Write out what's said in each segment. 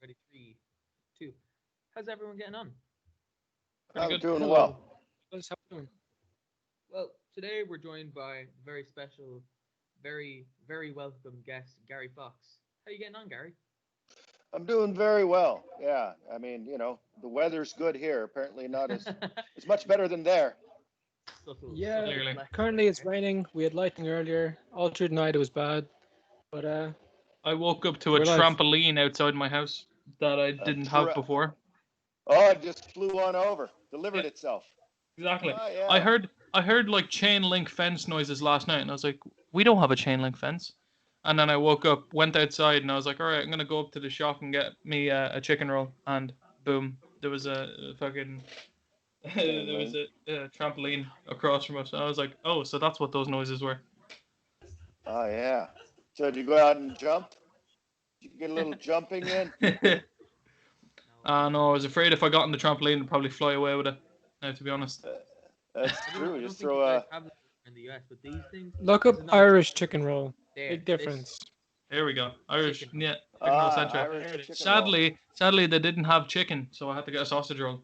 Ready, three, two. How's everyone getting on? Pretty I'm good. doing Hello. well. How's it doing? Well, today we're joined by a very special, very welcome guest, Gary Fox. How you getting on, Gary? I'm doing very well. Yeah, I mean, the weather's good here. Apparently not as much better than there. Yeah, Subtle Clearly. flex Currently there, it's raining. We had lightning earlier. All through the night it was bad. But I woke up to a we're alive. trampoline outside my house that I A didn't have tra- before. oh, it just flew on over, Yeah, delivered itself. exactly. Oh I yeah. heard I heard like chain link fence noises last night, and I was like, we don't have a chain link fence. And then I woke up, went outside, and I was like, all right, I'm gonna go up to the shop and get me a chicken roll. And boom, there was a fucking Chain there was link. a trampoline across from us. And I was like, oh, so that's what those noises were. Oh yeah. So did you go out and jump? Did you get a little jumping in? No, No, I was afraid if I got on the trampoline, I'd probably fly away with it. To be honest. Uh, That's I don't know. true. I don't Just think you throw guys a. have them in the US, but these things. look This up is not a Irish chicken roll. there. Big This difference. Here we go. Irish, chicken. yeah, chicken roll central. Irish chicken roll. Sadly, they didn't have chicken, so I had to get a sausage roll.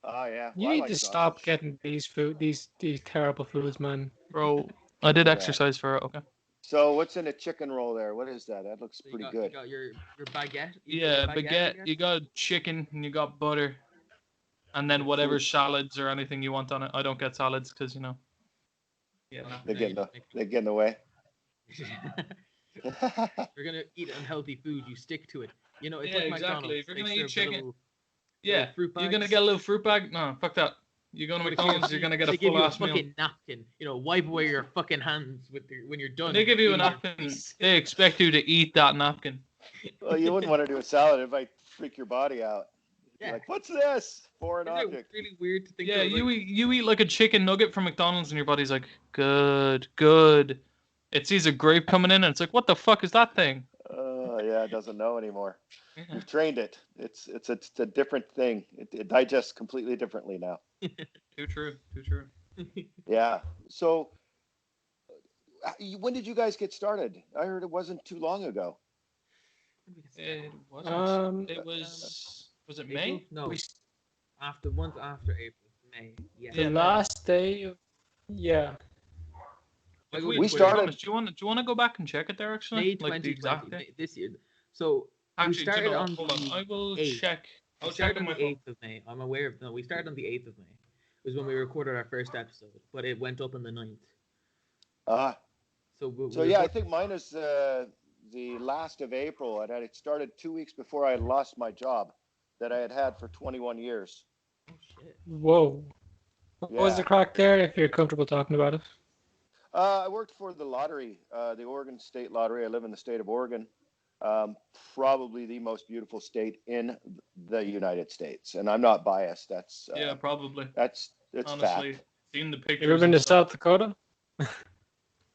Oh yeah. You Well, I need like to stop sausage. getting these terrible foods, man. Bro, I did Yeah. exercise for it. Okay. So what's in a chicken roll there? What is that? That looks So pretty you good. got your baguette. You put Yeah, a baguette, I baguette. guess? You got chicken and you got butter, and then Yeah, whatever Food. salads or anything you want on it. I don't get salads because Yeah, Well, no. They no, get you in the don't make they get in the way. You're gonna eat unhealthy food. You stick to it. You know, it's Yeah, like exactly. McDonald's. If you're They gonna eat serve the chicken, little Yeah, fruit you're gonna bags. get a little fruit bag. No, fuck that. You go to Or the McDonald's, you're KFC, gonna get a they give full you a ass meal. fucking napkin. You know, wipe away your fucking hands when you're When done they give you a eating your napkin, piece. they expect you to eat that napkin. Well, you wouldn't want to do a salad. It might freak your body out. You're Yeah. like, what's this? Foreign Isn't it object. really weird to think Yeah, of? Like, you eat like a chicken nugget from McDonald's, and your body's like, good, good. It sees a grape coming in, and it's like, what the fuck is that thing? Yeah, it doesn't know anymore. Yeah. You've trained it. It's a different thing. It digests completely differently now. Too true, too true. Yeah. So, when did you guys get started? I heard it wasn't too long ago. when did we get It started? wasn't. Um, It was it April? May? No, we after once after April, May. Yeah. the Yeah, May. last day of yeah. I If go we, to We to be Twitter. started. honest, do you want to go back and check it there actually, May like the 2020, exact date? This year. So we Actually, do you started know what? on Hold on, I the will 8th. check. We I'll check started on on my the phone. 8th of May. I'm aware of no. We started on the 8th of May. Was when we recorded our first episode, but it went up on the 9th. Uh, So we so yeah, I recorded. think mine is the last of April, and it started 2 weeks before I lost my job that I had had for 21 years. Oh shit. Whoa. What was the Yeah. crack there if you're comfortable talking about it? I worked for the lottery, the Oregon State Lottery. I live in the state of Oregon, probably the most beautiful state in the United States. And I'm not biased. Yeah, probably. It's Honestly, fact. seen the You pictures ever been and to stuff. South Dakota?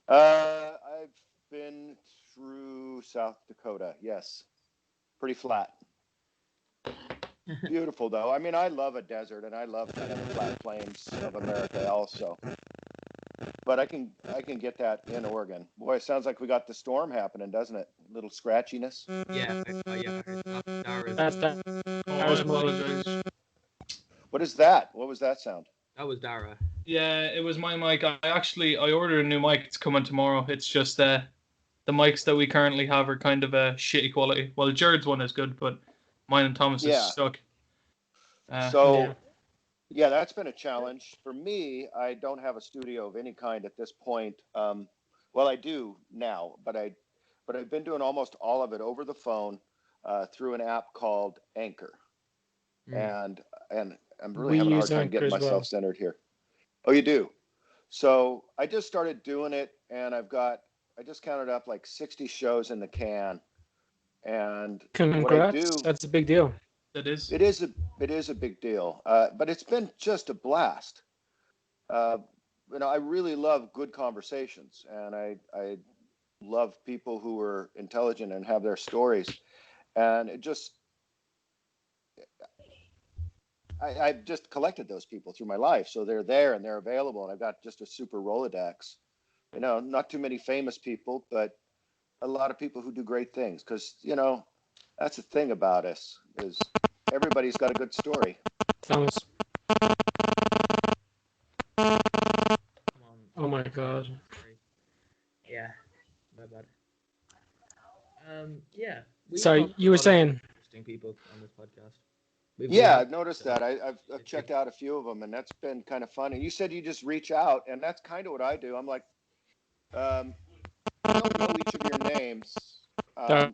I've been through South Dakota. Yes, pretty flat. Beautiful though. I mean, I love a desert, and I love kind of the flat plains of America also. But I can get that in Oregon. Boy, it sounds like we got the storm happening, doesn't it? Little scratchiness. Yeah. Yeah. I heard Dara's. That's that. Oh, I I was apologize. What is that? What was that sound? That was Dara. Yeah, it was my mic. I ordered a new mic. It's coming tomorrow. It's just the mics that we currently have are kind of a shitty quality. Well, Jared's one is good, but mine and Thomas is Yeah. stuck. So Yeah. yeah, that's been a challenge for me. I don't have a studio of any kind at this point. Well, I do now, but I've been doing almost all of it over the phone through an app called Anchor, and I'm really We having a use hard time Anchor getting as well. myself centered here. Oh, you do? So I just started doing it, and I just counted up like 60 shows in the can, and what I do. Congrats. That's a big deal. that is. It is a big deal, but it's been just a blast. Uh, I really love good conversations, and I love people who are intelligent and have their stories. And I've just collected those people through my life, so they're there and they're available, and I've got just a super Rolodex. Not too many famous people, but a lot of people who do great things. Because That's the thing about us is everybody's got a good story. Thomas. Come on. Oh my God. Sorry. Yeah, my bad. Yeah, we Sorry, talk to you a were lot of saying. interesting people on this podcast. We Yeah, have I've noticed that. I've checked out a few of them, and that's been kind of fun. And you said you just reach out, and that's kind of what I do. I'm like, I don't know each of your names. Sorry.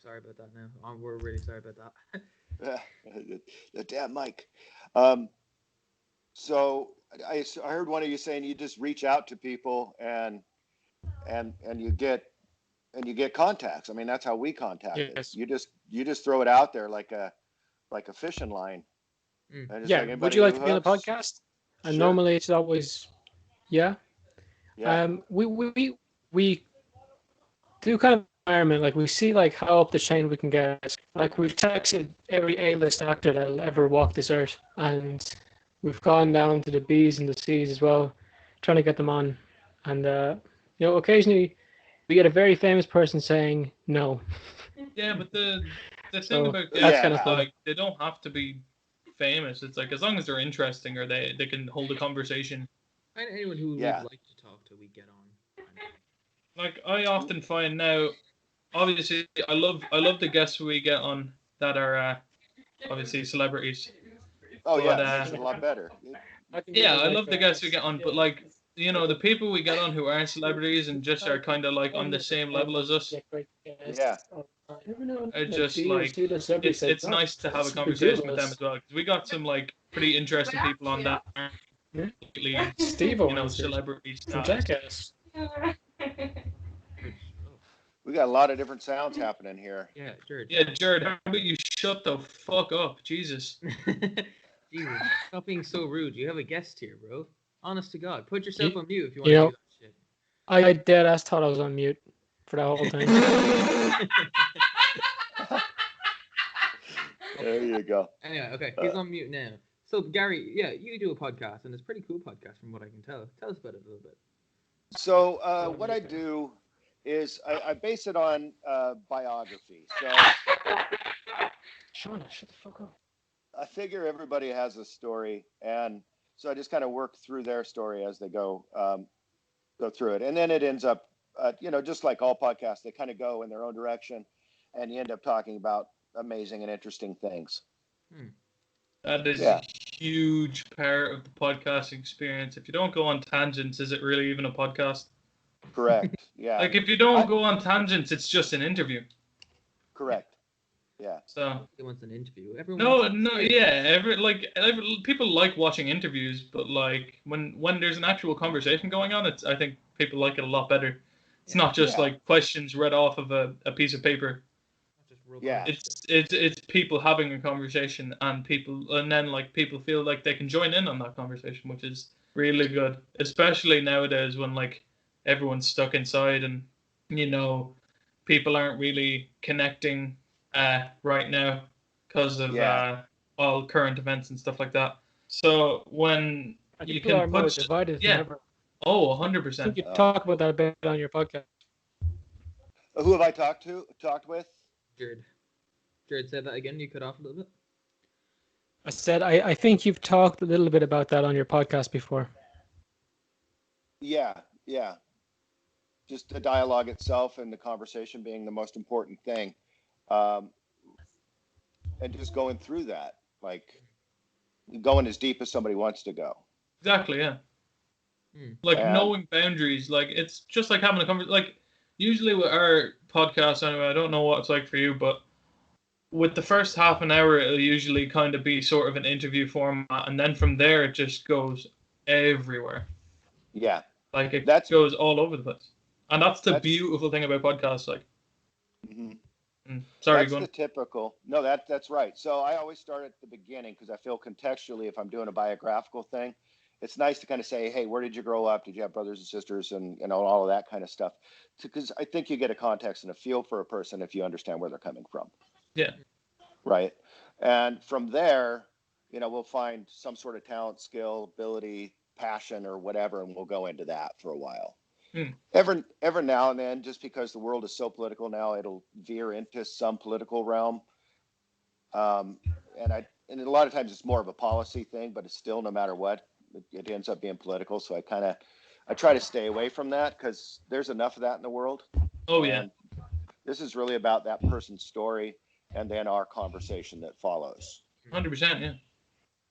Sorry about that. Now we're really sorry about that. The damn mic. So I heard one of you saying you just reach out to people and you get contacts. I mean, that's how we contacted. Yes. You just throw it out there like a fishing line. Mm. And just Yeah. like Would anybody you like who to be on the hooks. podcast? And Sure. normally it's always, yeah. Yeah. We do kind of environment, like we see like how up the chain we can get. Like we've texted every A-list actor that'll ever walk this earth, and we've gone down to the B's and the C's as well, trying to get them on. And occasionally we get a very famous person saying no. Yeah, but the thing So about that's guests kind is of fun. like they don't have to be famous. It's like as long as they're interesting or they can hold a conversation. And anyone who Yeah. we'd like to talk to, we get on. Like I often find now, obviously I love the guests we get on that are obviously celebrities. Oh yeah, But, it makes it a lot better. Yeah, I love the guests we get on, but like the people we get on who aren't celebrities and just are kind of like on the same level as us. Yeah. It's just like it's nice to have a conversation with them as well because we got some like pretty interesting people on that. Steve Celebrity from status. Jackass. We got a lot of different sounds happening here. Yeah, Jared. Yeah, Jared, how about you shut the fuck up, Jesus? Jesus, stop being so rude. You have a guest here, bro. Honest to God, put yourself on mute if you want you to know- do that shit. I dead ass thought I was on mute for that whole time. There you go. Anyway, okay, he's on mute now. So Gary, yeah, you do a podcast, and it's a pretty cool podcast from what I can tell. Tell us about it a little bit. So what I do is I base it on biography. So Shauna, shut the fuck up. I figure everybody has a story, and so I just kind of work through their story as they go through it, and then it ends up, just like all podcasts, they kind of go in their own direction, and you end up talking about amazing and interesting things. That is Yeah. a huge part of the podcasting experience. If you don't go on tangents, is it really even a podcast? Correct. Yeah. Like if you don't go on tangents, it's just an interview. Correct. Yeah. So He wants an interview. Everyone no, wants an interview. yeah. People like watching interviews, but like when there's an actual conversation going on, I think people like it a lot better. It's not just Yeah. like questions read off of a piece of paper. Not just robots. Yeah. It's people having a conversation and then like people feel like they can join in on that conversation, which is really good, especially nowadays when like everyone's stuck inside and people aren't really connecting right now because of all current events and stuff like that. So when you People are can more put divided yeah. than ever. 100%. I think you talk about that a bit on your podcast. Who have I talked with? Jared. Jared, say that again. You cut off a little bit. I said I think you've talked a little bit about that on your podcast before. Yeah. Just the dialogue itself and the conversation being the most important thing. And just going through that, like going as deep as somebody wants to go. Exactly, yeah. Like And- knowing boundaries, like it's just like having a conversation. Like usually with our podcast, anyway, I don't know what it's like for you, but with the first half an hour, it'll usually kind of be sort of an interview format, and then from there it just goes everywhere. Yeah. Like it That's- goes all over the place, and that's the That's- beautiful thing about podcasts. Like, Mhm. sorry, That's go on. the typical. No, that's right. So I always start at the beginning because I feel contextually, if I'm doing a biographical thing, it's nice to kind of say, hey, where did you grow up? Did you have brothers and sisters, and all of that kind of stuff? Because I think you get a context and a feel for a person if you understand where they're coming from. Yeah. Right. And from there, we'll find some sort of talent, skill, ability, passion, or whatever, and we'll go into that for a while. Ever now and then, just because the world is so political now, it'll veer into some political realm. And a lot of times it's more of a policy thing, but it's still, no matter what, it ends up being political. So I try to stay away from that, because there's enough of that in the world. Oh yeah. And this is really about that person's story, and then our conversation that follows. 100%. Yeah.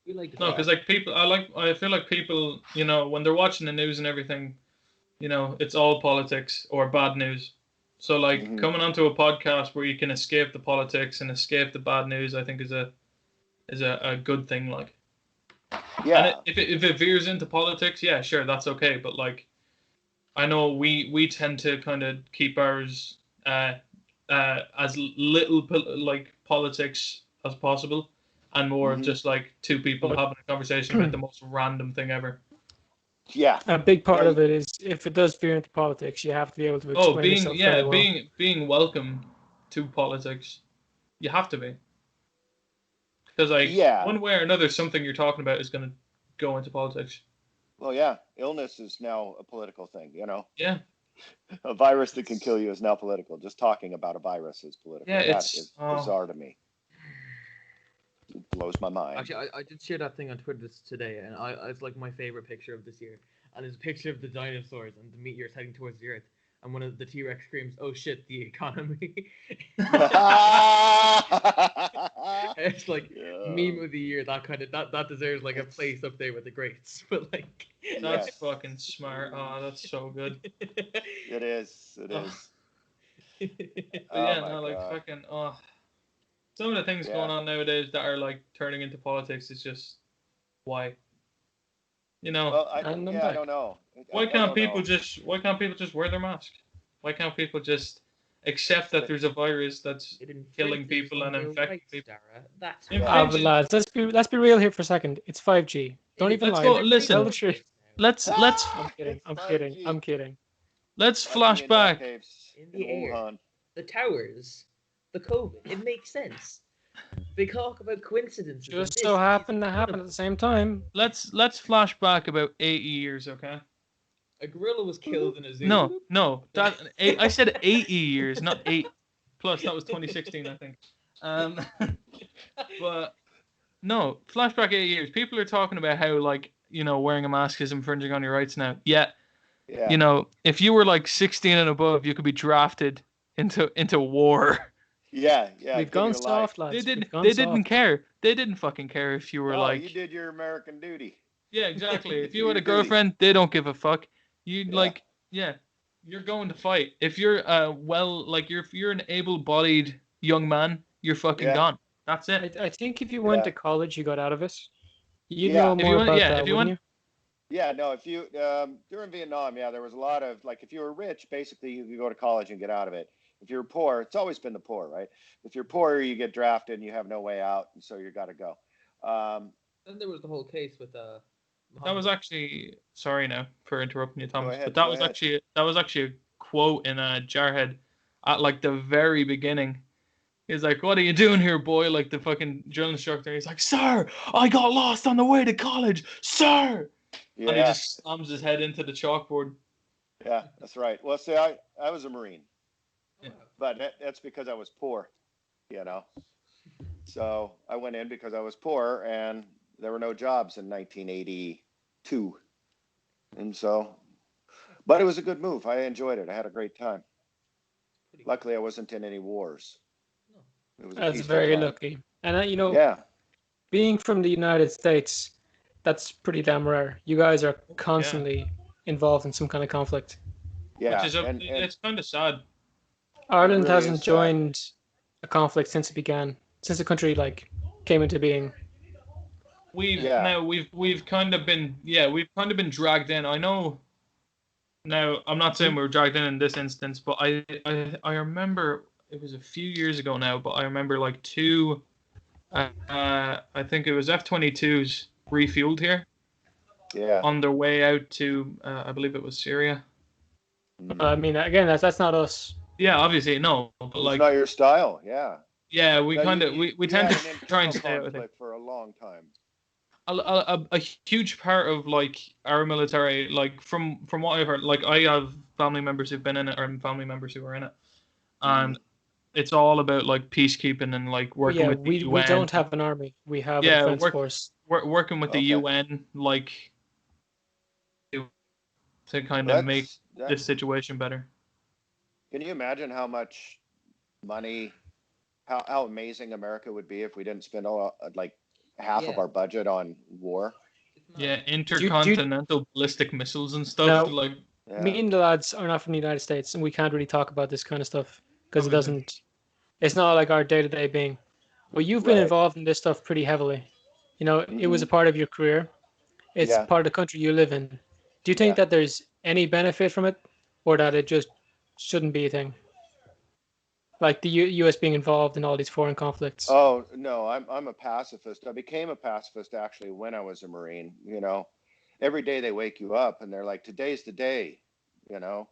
We like No, because like people, I feel like people, you know, when they're watching the news and everything, you know, it's all politics or bad news. So like coming onto a podcast where you can escape the politics and escape the bad news, I think is a good thing. Like, Yeah. And if it veers into politics, yeah, sure, that's okay. But like, I know we tend to kind of keep ours as little like politics as possible, and more of just like two people having a conversation about the most random thing ever. Yeah. A big part of it is, if it does veer into politics, you have to be able to explain yourself very well. being welcome to politics, you have to be, because like one way or another, something you're talking about is going to go into politics. Well, yeah, illness is now a political thing, you know. Yeah. A virus that can kill you is now political. Just talking about a virus is political. Yeah, that is bizarre to me. It blows my mind. Actually, I did share that thing on Twitter today, and it's like my favorite picture of this year. And it's a picture of the dinosaurs and the meteors heading towards the Earth. And one of the T-Rex screams, "Oh shit, the economy!" It's like meme of the year. That deserves like a place up there with the greats. But like, that's fucking smart. Oh, that's so good. It is. But yeah, no, like fucking some of the things going on nowadays that are like turning into politics is just why. You know, well, I don't know. Why can't people just wear their mask? Why can't people just accept that there's a virus that's killing people and infecting people? That's but lads, let's be real here for a second. It's 5G. Don't even lie. Listen. Tell the truth. Let's. I'm kidding. Let's flash back. In the air, the towers, the COVID. It makes sense. They talk about coincidences. Just so happened to happen at the same time. Let's flash back about 80 years, okay? A gorilla was killed in a zoo. No. I said 80 years, not 8 plus. That was 2016, I think. But no, flashback 80 years. People are talking about how, like, you know, wearing a mask is infringing on your rights now. Yeah. You know, if you were like 16 and above, you could be drafted into war. Yeah. We've gone soft, lads. They didn't care. They didn't fucking care if you were like. You did your American duty. Yeah, exactly. If you had a girlfriend, they don't give a fuck. You're going to fight. If you're if you're an able-bodied young man, you're fucking gone. That's it. I think if you went to college, you got out of it. You'd know more about that, wouldn't you? Yeah, no, if you during Vietnam, there was a lot of, like, if you were rich, basically you could go to college and get out of it. If you're poor, it's always been the poor, right? If you're poor, you get drafted and you have no way out, and so you got to go. Then there was the whole case with that was actually, sorry now for interrupting you, Thomas, ahead, but that was actually a quote in Jarhead at like the very beginning. He's like, "What are you doing here, boy?" Like the fucking drill instructor. He's like, "Sir, I got lost on the way to college, sir." Yeah. And he just slams his head into the chalkboard. Yeah, that's right. Well, see, I was a Marine. Yeah. But that's because I was poor, you know. So I went in because I was poor, and there were no jobs in 1982. And so, but it was a good move. I enjoyed it. I had a great time. Luckily, I wasn't in any wars. That's very lucky. And, being from the United States, that's pretty damn rare. You guys are constantly involved in some kind of conflict. Yeah. Which is it's kind of sad. Ireland hasn't joined a conflict since it began, since the country came into being. We've kind of been dragged in. I know. Now, I'm not saying we were dragged in this instance, but I remember it was a few years ago now, but I remember two, I think it was F-22s refueled here. Yeah. On their way out to, I believe it was Syria. I mean, again, that's not us. Yeah, obviously, no. But it's not your style, yeah. Yeah, we tend to try and stay out with it for a long time. A huge part of our military, from what I've heard, I have family members who've been in it, or family members who are in it, Mhm. and it's all about like peacekeeping and like Well, working yeah, with the we UN. don't have an army. We have a Yeah, defense force. working with the Okay. UN, like to kind of make That's that. this situation better. Can you imagine how much money, how amazing America would be if we didn't spend all like half of Yeah. our budget on war? It's mad. Yeah, Do you intercontinental ballistic missiles and stuff. now? Like, Yeah. Me and the lads are not from the United States, and we can't really talk about this kind of stuff because it Obviously. doesn't. It's not like our day-to-day being. Well, you've been Right. involved in this stuff pretty heavily. You know, it was a Mhm. part of your career. It's Yeah. part of the country you live in. Do you Yeah. think that there's any benefit from it, or that it just shouldn't be a thing? Like the U.S. being involved in all these foreign conflicts. Oh no, I'm a pacifist. I became a pacifist actually when I was a Marine. Every day they wake you up and they're like, "Today's the day," because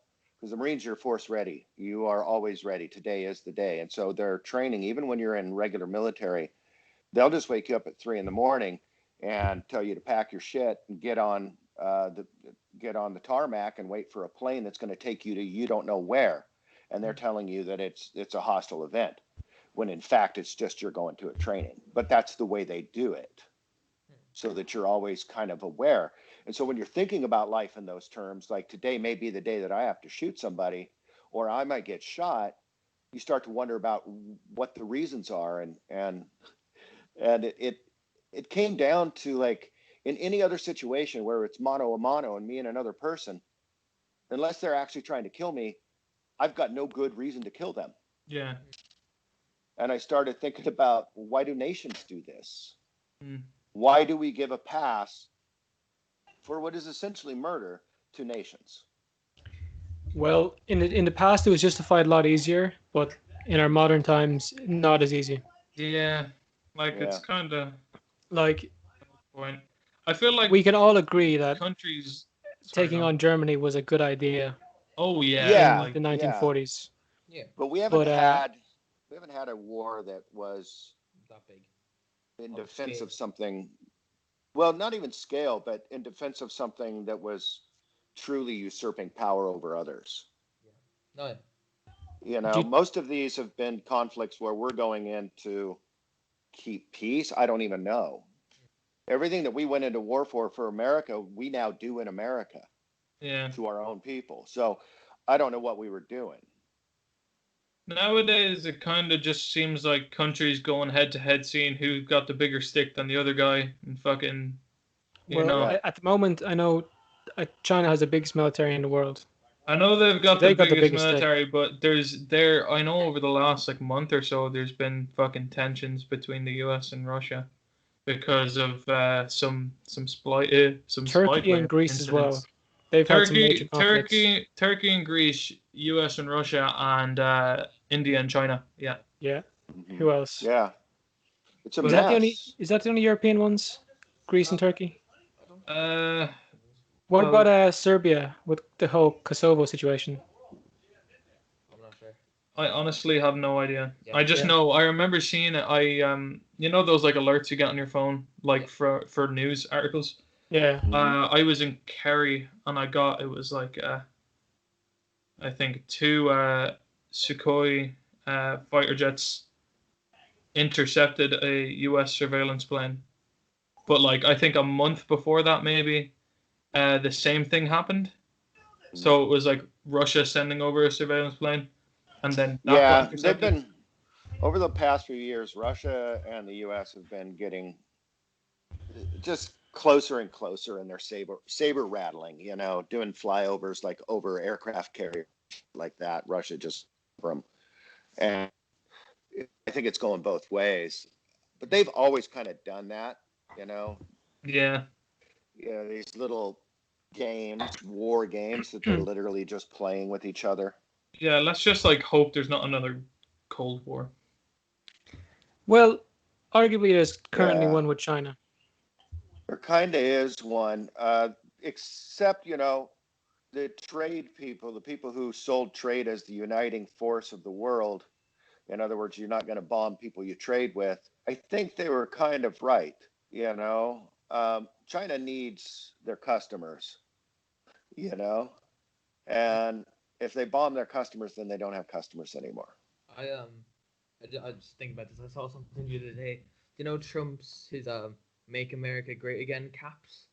the Marines are force ready. You are always ready. Today is the day, and so they're training even when you're in regular military. They'll just wake you up at 3 a.m. and tell you to pack your shit and get on the tarmac and wait for a plane that's going to take you to you don't know where, and they're telling you that it's a hostile event, when in fact it's just you're going to a training. But that's the way they do it, so that you're always kind of aware. And so when you're thinking about life in those terms, like today may be the day that I have to shoot somebody, or I might get shot, you start to wonder about what the reasons are, and it came down to, like, in any other situation where it's mano a mano and me and another person, unless they're actually trying to kill me, I've got no good reason to kill them. yeah. And I started thinking about, why do nations do this? Mm. Why do we give a pass for what is essentially murder to nations? Well, in the past, it was justified a lot easier, but in our modern times, not as easy. Yeah, like Yeah. it's kind of Like point. I feel like we can all agree that countries sorry, taking go on Germany was a good idea Oh yeah, in Yeah, like the yeah. 1940s. Yeah, But we But haven't had a war that was that big. in Of defense scale. of something. Well, not even scale, but in defense of something that was truly usurping power over others. No, do you, Most of these have been conflicts where we're going in to keep peace. I don't even know. Everything that we went into war for America, we now do in America yeah. to our own people. So I don't know what we were doing. Nowadays, it kind of just seems like countries going head to head, seeing who got the bigger stick than the other guy, and fucking, you well, know. Yeah. at the moment, I know China has the biggest military in the world. I know they've So got the they got the biggest biggest stick. military, but I know over the last like month or so, there's been fucking tensions between the U.S. and Russia because of some Turkey and spyware Greece as well. incidents. They've had some major conflicts. Turkey and Greece, U.S. and Russia, and India and China. Yeah. Yeah. Mhm. Who else? Yeah. It's a Was that the only? mess. Is that the only European ones? Greece and Turkey. I don't. Uh, What well, about Serbia with the whole Kosovo situation? I'm not sure. I honestly have no idea. Yeah. I just Yeah. know I remember seeing it. You know those like alerts you get on your phone, like for news articles. Yeah. Mhm. I was in Kerry and it was like I think two Sukhoi fighter jets intercepted a U.S. surveillance plane. But like I think a month before that, maybe the same thing happened. So it was like Russia sending over a surveillance plane, and then that got Yeah, they've intercepted. been over the past few years. Russia and the U.S. have been getting just closer and closer in their saber rattling. Doing flyovers like over aircraft carrier like that. Russia just from, and I think it's going both ways. But they've always kind of done that. You know, Yeah. these little games, war games that they're literally just playing with each other. Yeah, let's just like hope there's not another Cold War. Well, arguably there's currently Yeah. one with China. There kind of is one, except, the trade people, the people who sold trade as the uniting force of the world. In other words, you're not going to bomb people you trade with. I think they were kind of right. China needs their customers, and if they bomb their customers, then they don't have customers anymore. I just think about this. I saw something the other day. You know Trump's his "Make America Great Again" caps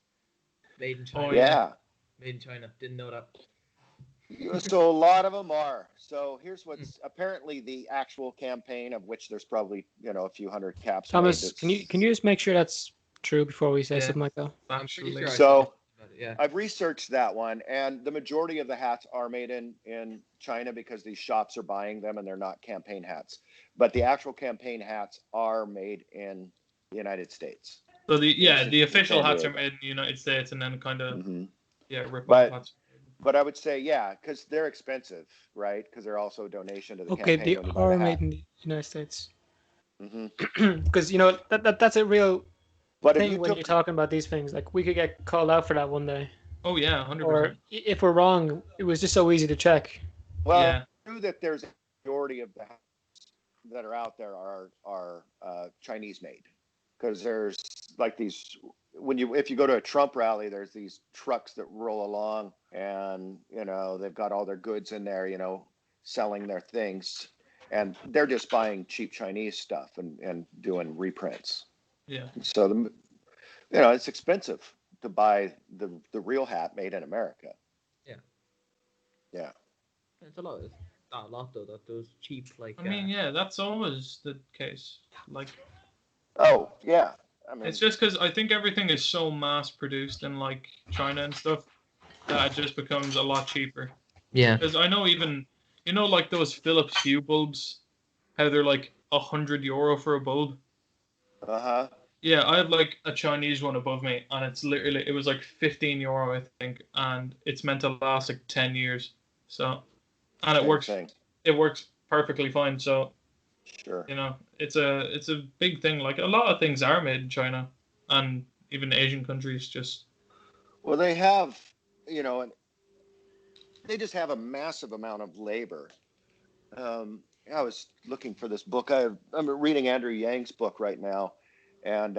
made in China. Oh, Yeah. Made in China. Didn't know that. So a lot of them are. So here's what's apparently the actual campaign, of which there's probably a few hundred caps. Thomas, can you just make sure that's true before we say Yeah. something like that? I'm pretty sure. I So saw about it, yeah. I've researched that one, and the majority of the hats are made in China because these shops are buying them, and they're not campaign hats. But the actual campaign hats are made in the United States. So the official San hats are Diego. made in the United States, and then kind of rip But- off hats. But I would say, yeah, because they're expensive, right? Because they're also a donation to the Okay, campaign. they when you buy are the made hat. in the United States. Mhm. Because that's a real But if thing you when took, you're talking about these things. Like we could get called out for that one day, Oh yeah, 100%. or if we're wrong, it was just so easy to check. well, Yeah. it's true that there's a majority of the hats that are out there are Chinese made, because there's like these. If you go to a Trump rally, there's these trucks that roll along, and they've got all their goods in there, selling their things, and they're just buying cheap Chinese stuff and doing reprints. Yeah. So it's expensive to buy the real hat made in America. Yeah. It's a lot. It's not a lot though. That those cheap I mean, yeah, that's always the case. Like, Oh yeah. I mean, it's just because I think everything is so mass produced in like China and stuff that it just becomes a lot cheaper. Yeah. Because I know even like those Philips Hue bulbs, how they're like €100 for a bulb. uh-huh. Yeah, I have like a Chinese one above me, and it was like €15, I think, and it's meant to last like 10 years. So, and it Same works. thing. It works perfectly fine. So, Sure. it's a big thing. Like a lot of things are made in China, and even Asian countries. Just Well, they have, and they just have a massive amount of labor. I was looking for this book. I'm reading Andrew Yang's book right now, and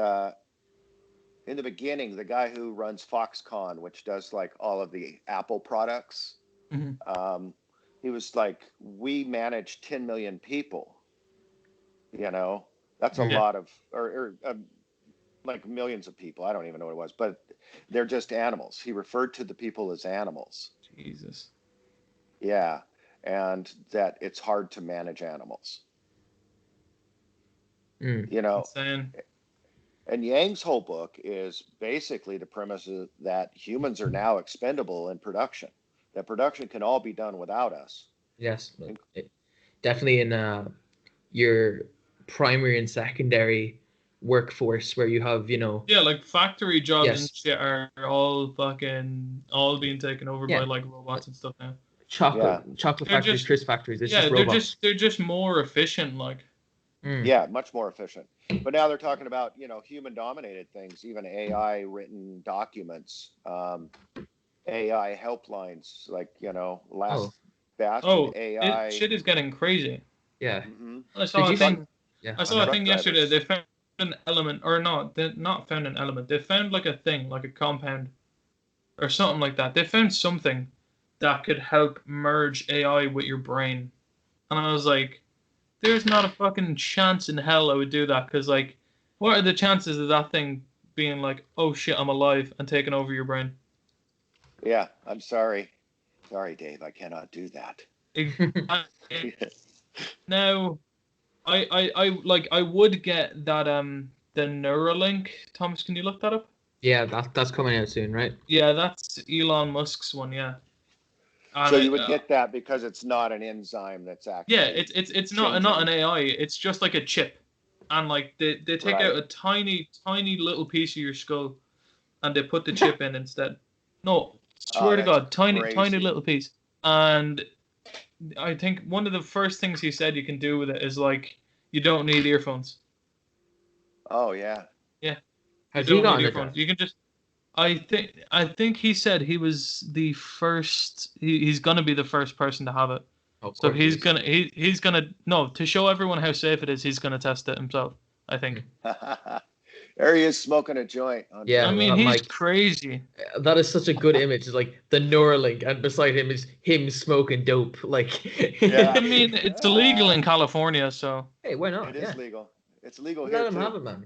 in the beginning, the guy who runs Foxconn, which does like all of the Apple products, he was like, "We manage 10 million people." That's a Yeah. lot of, or like millions of people. I don't even know what it was, but they're just animals. He referred to the people as animals. Jesus. Yeah. And that it's hard to manage animals, Insane. and Yang's whole book is basically the premise that humans are now expendable in production, that production can all be done without us. Yes. Definitely in your primary and secondary workforce where you have Yeah, like factory jobs Yes. and shit are all being taken over by like robots and stuff now. chocolate They're factories, just- crisp factories. It's Yeah, just they're robots. just more efficient. Like, Yeah, much more efficient. But now they're talking about, human dominated things, even AI written documents, AI helplines, like, last Bastion AI. shit is getting crazy. Yeah. Mhm. I saw Did a you thing. think? Yeah. I saw a truck thing yesterday. drivers. They found an element, or not? They not found an element. They found like a thing, like a compound, or something like that. They found something that could help merge AI with your brain, and I was like, "There's not a fucking chance in hell I would do that." Because like, what are the chances of that thing being like, "Oh shit, I'm alive," and taking over your brain? Yeah, I'm sorry. Sorry, Dave, I cannot do that. Now, I would get that the Neuralink. Thomas, can you look that up? Yeah, that's coming out soon, right? Yeah, that's Elon Musk's one. Yeah. And So you would get that because it's not an enzyme that's actually. Yeah, it's not an changing. AI. It's just like a chip, and like they take Right. out a tiny little piece of your skull, and they put the chip in instead. No, swear to that's God, tiny crazy. little piece. And I think one of the first things he said you can do with it is like you don't need earphones. Oh yeah. Has You he don't gotten need it? earphones. You can just. I think he said he was the first. He's gonna be the first person to have it. Of So course he's he is. gonna he's gonna no to show everyone how safe it is. He's gonna test it himself. I think. There he is smoking a joint. Yeah, I mean, that he's Mike. crazy. That is such a good image. It's like the Neuralink, and beside him is him smoking dope. Like, Yeah. I mean, it's illegal in California, so. hey, why not? It is legal. It's legal Let here him too. have it, man.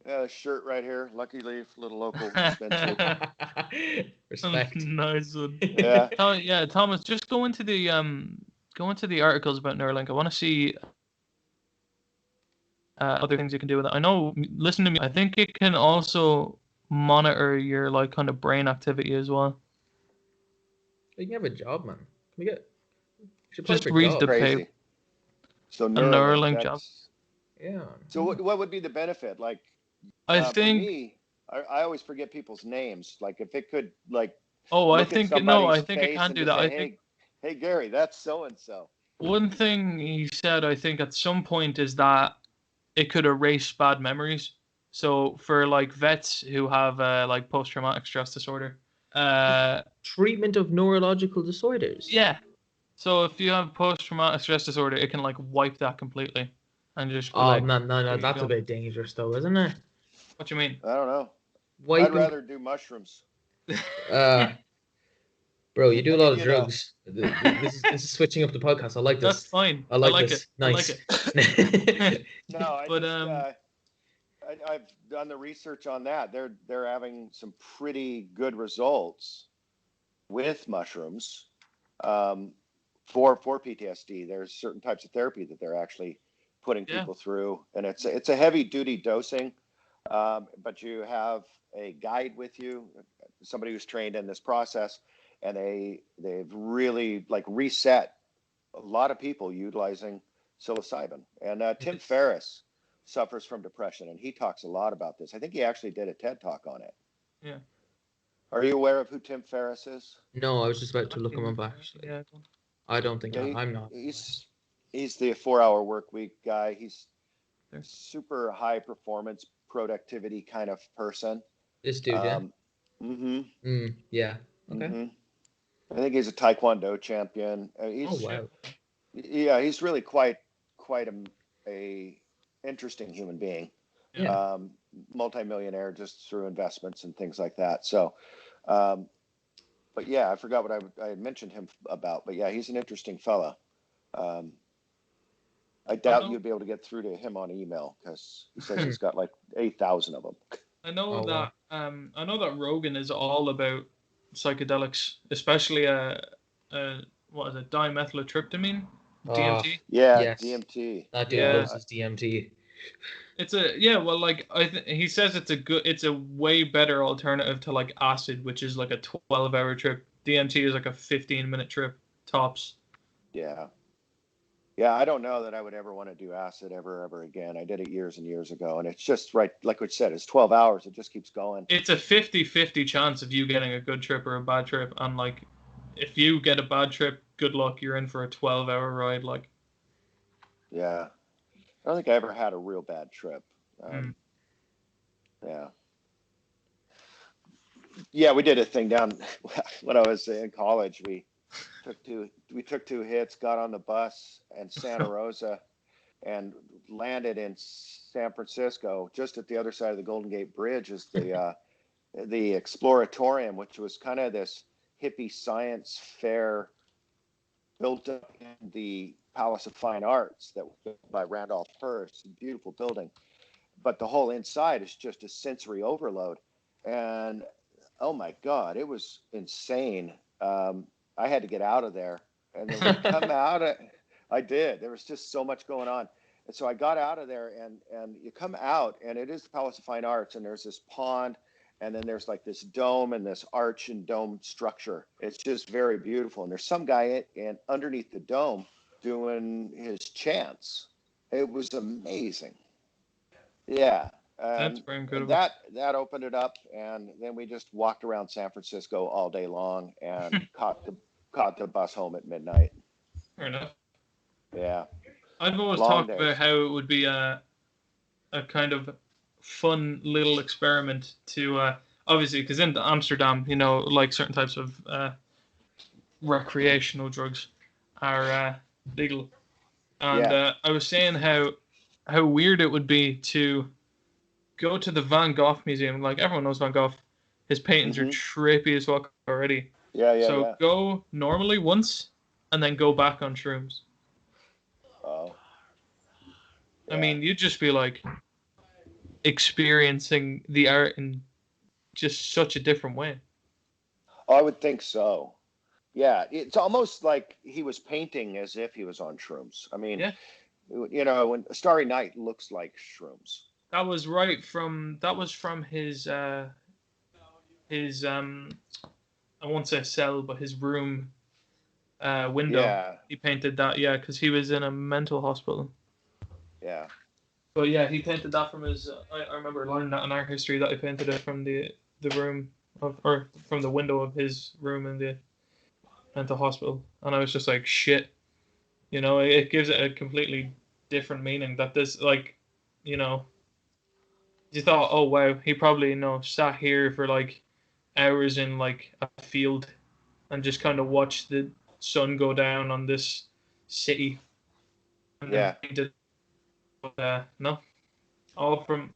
Yeah, shirt right here. Lucky Leaf, little local dispensary. Respect. Nice one. Yeah. Yeah, Thomas, just go into the articles about Neuralink. I want to see other things you can do with it. I know, listen to me. I think it can also monitor your like kind of brain activity as well. You can have a job, man. Can we get? You should apply Just for read jobs. the Crazy. paper. So A Neuralink Neuralink job. Yeah. So what would be the benefit? Like, I for think. me, I always forget people's names. Like, if it could, like, Oh, I look at think somebody's I think it face can and do just that. say, I think hey, Gary, that's so and so. one thing he said, I think at some point, is that it could erase bad memories. So for like vets who have like post-traumatic stress disorder, Treatment of neurological disorders. yeah. So if you have post-traumatic stress disorder, it can like wipe that completely, and just Oh like. no, there you that's go. a bit dangerous, though, isn't it? What do you mean? I don't know. I'd Wiping. rather do mushrooms. Bro, you do a I lot mean, of you know. drugs. This is switching up the podcast. I like this. That's fine. I like like this. it. Nice. I like it. No, But, I've done the research on that. They're having some pretty good results with mushrooms for PTSD. There's certain types of therapy that they're actually putting Yeah. people through, and it's a heavy duty dosing, but you have a guide with you, somebody who's trained in this process, and they've really like reset a lot of people utilizing psilocybin. And Tim Ferriss suffers from depression, and he talks a lot about this. I think he actually did a TED talk on it. Yeah. Are you aware of who Tim Ferriss is? No, I was just about to look him up, actually. Yeah. I don't think Yeah, I'm not. He's the 4-hour work week guy. He's Sure. super high performance productivity kind of person. This dude, yeah. Yeah. Okay. I think he's a Taekwondo champion. Oh wow. Yeah, he's really quite a interesting human being. Yeah. Multi-millionaire just through investments and things like that. So, but yeah, I forgot what I had mentioned him about. But yeah, he's an interesting fella. I doubt you'd be able to get through to him on email because he says he's got like 8,000 of them. I know Oh, that I know that Rogan is all about psychedelics, especially what is it, dimethyltryptamine, DMT. Yeah, Yes. DMT. That dude Yeah. loves his DMT. It's like he says it's a way better alternative to like acid, which is like a 12-hour trip. DMT is like a 15-minute trip tops. Yeah. Yeah, I don't know that I would ever want to do acid ever again. I did it years and years ago, and it's just right, like what you said, it's 12 hours. It just keeps going. It's a 50-50 chance of you getting a good trip or a bad trip, and like if you get a bad trip, good luck. You're in for a 12-hour ride. Like, yeah, I don't think I ever had a real bad trip. Yeah, we did a thing down when I was in college. We took two hits, got on the bus in Santa Rosa, and landed in San Francisco. Just at the other side of the Golden Gate Bridge is the Exploratorium, which was kind of this hippie science fair built up in the Palace of Fine Arts that was built by Randolph Hearst. A beautiful building, but the whole inside is just a sensory overload. And oh my God, it was insane. I had to get out of there, and then we come out. I did. There was just so much going on, and so I got out of there. And you come out, and it is the Palace of Fine Arts, and there's this pond, and then there's like this dome and this arch and dome structure. It's just very beautiful. And there's some guy in underneath the dome doing his chants. It was amazing. Yeah. that's very incredible. That opened it up, and then we just walked around San Francisco all day long and caught the bus home at midnight. Fair enough. Yeah. I've always Long talked days. about how it would be a kind of fun little experiment to obviously, because in Amsterdam, you know, like certain types of recreational drugs are legal, and I was saying how weird it would be to go to the Van Gogh Museum. Like everyone knows Van Gogh. His paintings are trippy as fuck already. So go normally once, and then go back on shrooms. Oh. I mean, you'd just be like experiencing the art in just such a different way. Oh, I would think so. Yeah, it's almost like he was painting as if he was on shrooms. I mean, when a Starry Night looks like shrooms. That was from his I won't say cell, but his room window. Yeah. He painted that, because he was in a mental hospital. Yeah. But yeah, he painted that from his. I remember learning that in art history that he painted it from the room or from the window of his room in the mental hospital, and I was just like, shit, it gives it a completely different meaning. That this, like, you thought, oh wow, he probably sat here for like hours in like a field and just kind of watched the sun go down on this city. And then painted. No, all from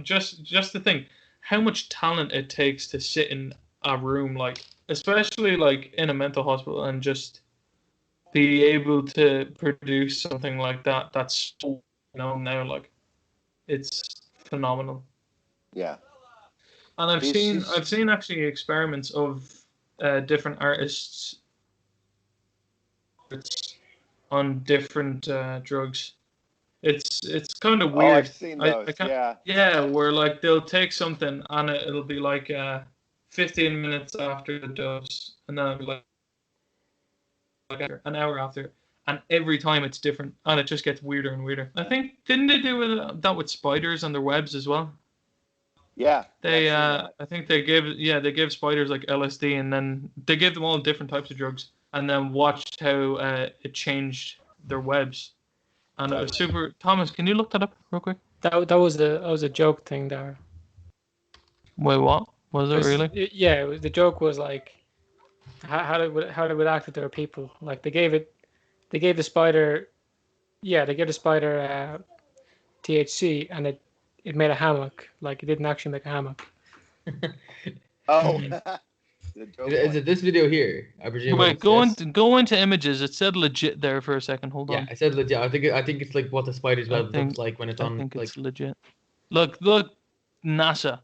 just the thing, how much talent it takes to sit in a room, like especially like in a mental hospital, and just be able to produce something like that. That's so now, like it's phenomenal. Yeah. And I've seen actually experiments of different artists on different drugs. It's kind of weird. Oh, I've seen those. Yeah, where like they'll take something and it'll be like 15 minutes after the dose, and then it'll be like an hour after, and every time it's different, and it just gets weirder and weirder. I think didn't they do that with spiders and their webs as well? Yeah. I think they gave spiders like LSD, and then they gave them all different types of drugs, and then watched how it changed their webs. And it was super. Thomas, can you look that up real quick? That was a joke thing there. Wait, what was it really? The joke was like how they would act if there were people. Like they gave the spider THC, and it made a hammock. Like it didn't actually make a hammock. Oh. Is it this video here? I presume. Wait, go into images. It said legit there for a second. Hold on. Yeah, I said legit. I think it's like what the spider's web looks like when it's on. I think it's legit. Look, NASA.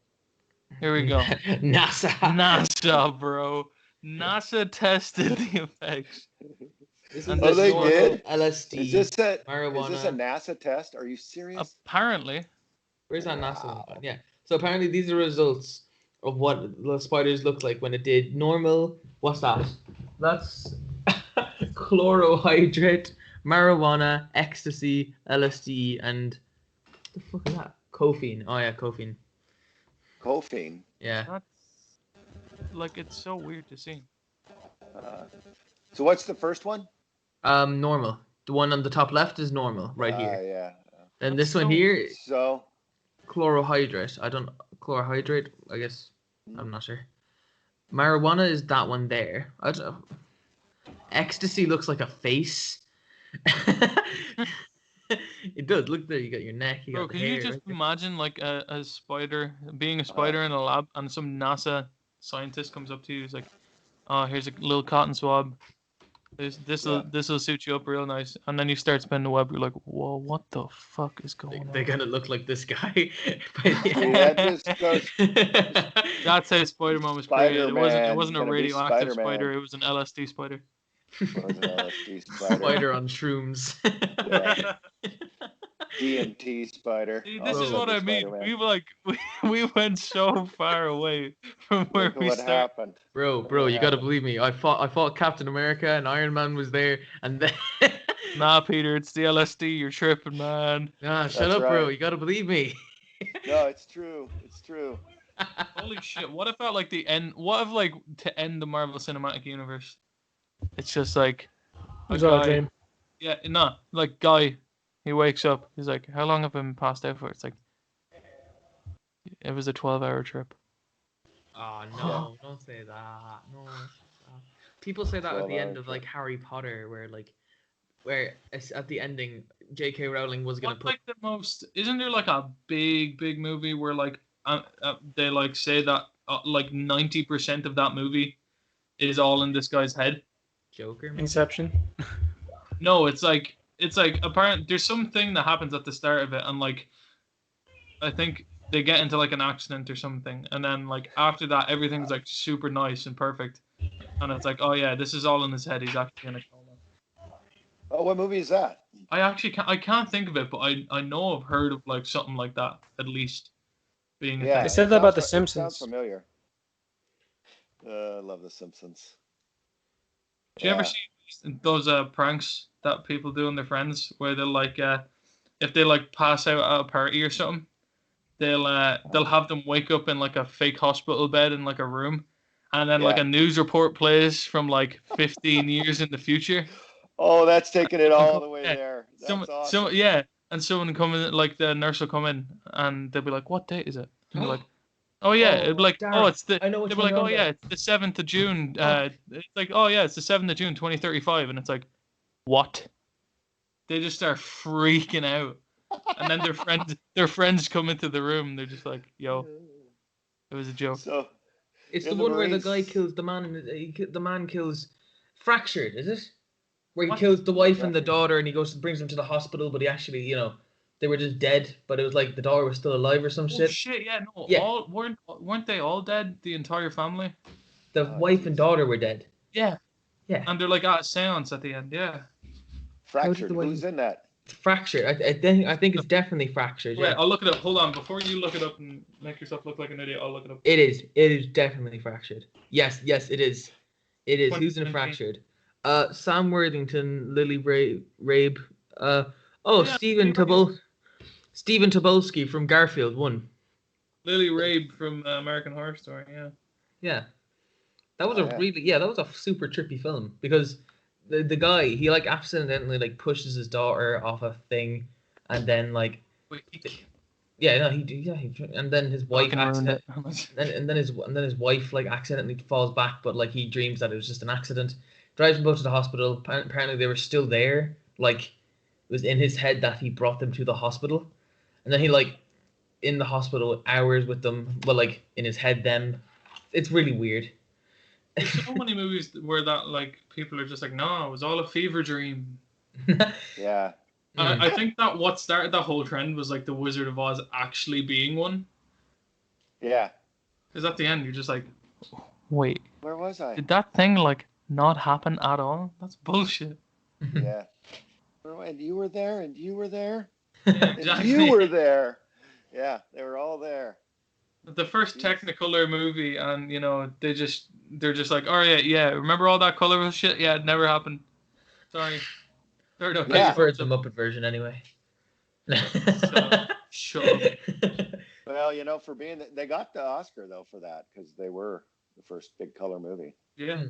Here we go. NASA, bro. NASA tested the effects. They did? LSD. Marijuana. Is this a NASA test? Are you serious? Apparently. Where's that NASA one? Yeah. So apparently these are results of what the spiders looked like when it did normal. What's that? That's chlorohydrate, marijuana, ecstasy, LSD, and what the fuck is that? Caffeine. Oh yeah, caffeine. Caffeine. Yeah. That's like, it's so weird to see. So what's the first one? Normal. The one on the top left is normal, right here. Yeah. Then this one here. So. Chlorohydrate. Chlorohydrate. I guess. I'm not sure. Marijuana is that one there. I don't know. Ecstasy looks like a face. It does. Look there. You got your neck. You got the hair. Can you just imagine like a spider being a spider in a lab, and some NASA scientist comes up to you? He's like, "Oh, here's a little cotton swab. This will suit you up real nice." And then you start spinning the web. You're like, "Whoa, what the fuck is going on?" They're gonna look like this guy. That's how Spider-Man was created. It wasn't a radioactive spider. It was an LSD spider. Spider on shrooms. DMT spider. See, this is what I mean. We went so far away from where we started. Happened. Bro, you gotta believe me. I fought Captain America, and Iron Man was there, and then. Nah, Peter, it's the LSD. You're tripping, man. Nah, shut up, bro. You gotta believe me. No, it's true. Holy shit! What if at like the end? What if like to end the Marvel Cinematic Universe? It's just like a guy. Yeah, no, like guy. He wakes up. He's like, "How long have I been passed out for?" It's like, it was a 12-hour trip. Oh no! Don't say that. No. People say that at the end of like Harry Potter, where like where at the ending, J.K. Rowling was gonna What's put. like the most? Isn't there like a big movie where like they like say that like 90% of that movie is all in this guy's head? Joker, maybe? Inception. No, it's like apparent. There's something that happens at the start of it, and like I think they get into like an accident or something, and then like after that, everything's like super nice and perfect, and it's like, oh yeah, this is all in his head. He's actually in a coma. Oh, what movie is that? I can't think of it, but I know I've heard of like something like that at least being a Yeah, They thing. said that about The it sounds Simpsons. familiar. I love The Simpsons. Do you ever Yeah. see those pranks that people do on their friends where they'll like if they like pass out at a party or something, they'll have them wake up in like a fake hospital bed in like a room, and then like Yeah. a news report plays from like 15 years in the future. Oh, that's taking it all the way Yeah. there. Some That's awesome. yeah, and someone come in, like the nurse will come in and they'll be like, "What date is it?" And they're like, "Oh yeah," it'd be like, "Oh, Darren, it's the." I know which They'll be one like, you're "Oh on yeah, about. it's the 7th of June." It's like, "Oh yeah, it's the 7th of June, 2035," and it's like, "What?" They just start freaking out, and then their friends come into the room. They're just like, "Yo, it was a joke." So It's the in the one where the Marines, guy kills the man. The man kills Fractured, is it? Where he What? kills the wife and the Fractured. daughter, and he brings them to the hospital, but he actually, they were just dead, but it was like the daughter was still alive or some Oh shit. shit! Yeah, no, Yeah. all weren't they all dead? The entire family. The Oh, wife and jeez. daughter were dead. Yeah, Yeah. and they're like at a séance at the end. Yeah. How did Fractured. the wife? Who's in that? Fractured. I think it's definitely Fractured. Wait, Yeah. I'll look it up. Hold on, before you look it up and make yourself look like an idiot, I'll look it up. It is. It is definitely Fractured. Yes. Yes. It is. It is. Who's in 2017. Fractured? Sam Worthington, Lily Rabe. Yeah, Stephen Tobolsky from Garfield won. Lily Rabe from American Horror Story. Yeah. Yeah. That was Oh, yeah. that was a super trippy film because the guy, he like accidentally like pushes his daughter off a thing, and then like Wait, and then his wife fucking ruined it. and then his wife like accidentally falls back, but like he dreams that it was just an accident. Drives them both to the hospital. Apparently they were still there. Like it was in his head that he brought them to the hospital, and then he like in the hospital hours with them, but like in his head then. It's really weird. There's so many movies where that like people are just like, no, it was all a fever dream. Yeah. I think that what started that whole trend was like the Wizard of Oz actually being one. Yeah. Because at the end you're just like, wait, Where was I? did that thing like not happen at all? That's bullshit. Yeah. And you were there, and you were there, Yeah, and exactly. you were there. Yeah, they were all there. The first Jeez. Technicolor movie, and they're just like, oh yeah, remember all that colorful shit? Yeah, it never happened. Sorry. I Yeah. preferred the Muppet version anyway. Shut up. Well, for being they got the Oscar though for that because they were the first big color movie. Yeah.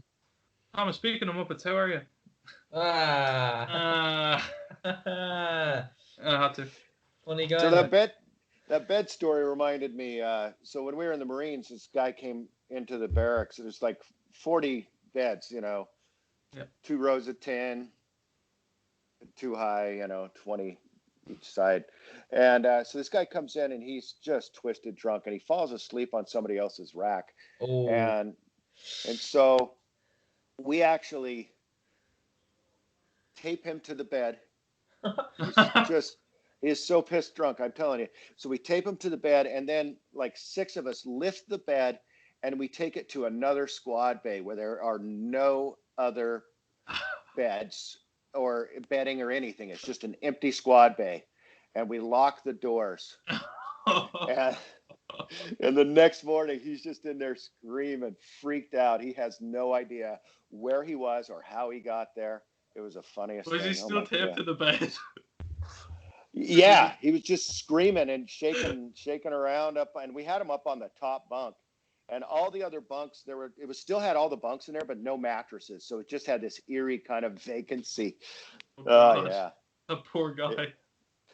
Thomas, speaking of Muppets, how are you? Ah. I had to. Funny guy. So that bed story reminded me. So when we were in the Marines, this guy came into the barracks. There's like 40 beds, Yeah. 2 rows of 10, 2 high, 20 each side. And so this guy comes in and he's just twisted drunk and he falls asleep on somebody else's rack. Oh. And so we actually tape him to the bed. He is so pissed drunk, I'm telling you. So we tape him to the bed, and then like 6 of us lift the bed, and we take it to another squad bay where there are no other beds or bedding or anything. It's just an empty squad bay, and we lock the doors. And the next morning, he's just in there screaming, freaked out. He has no idea where he was or how he got there. It was the funniest Was thing. he still taped to the bed? Yeah, he was just screaming and shaking around up, and we had him up on the top bunk, and all the other bunks still had all the bunks in there, but no mattresses, so it just had this eerie kind of vacancy. Oh yeah, the poor guy.